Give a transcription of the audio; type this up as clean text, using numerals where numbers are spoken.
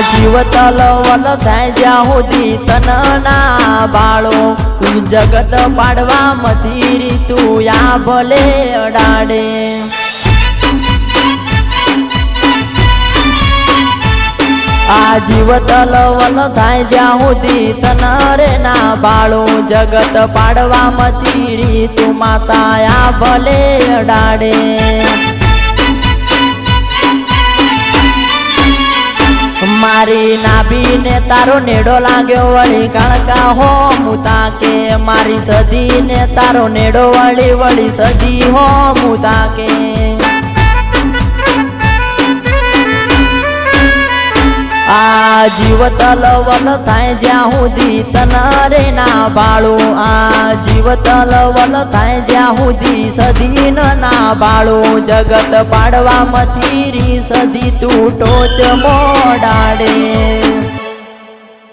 જીવત લવલ થાય જ્યાં સુધી તન ના બાળો જગત પાડવા મથી રીતું આ ભલે અડાડે આ જીવત લવલ થાય જ્યાં સુધી તન રે ના બાળો જગત પાડવા મથી રીતું માતા આ ભલે અડાડે મારી નાભી ને તારો નેડો લાગ્યો વળી કાળકા હો મુતા કે મારી સદી ને તારો નેડો વળી વળી સદી હો મુતા કે આ જીવત લવલ થાય જ્યાં સુધી તન રે ના બાળું આ જીવત લવલ થાય જ્યાં સુધી સદી ના બાળું જગત પાડવા મથી રી સદી તું ટોચ મોડાડે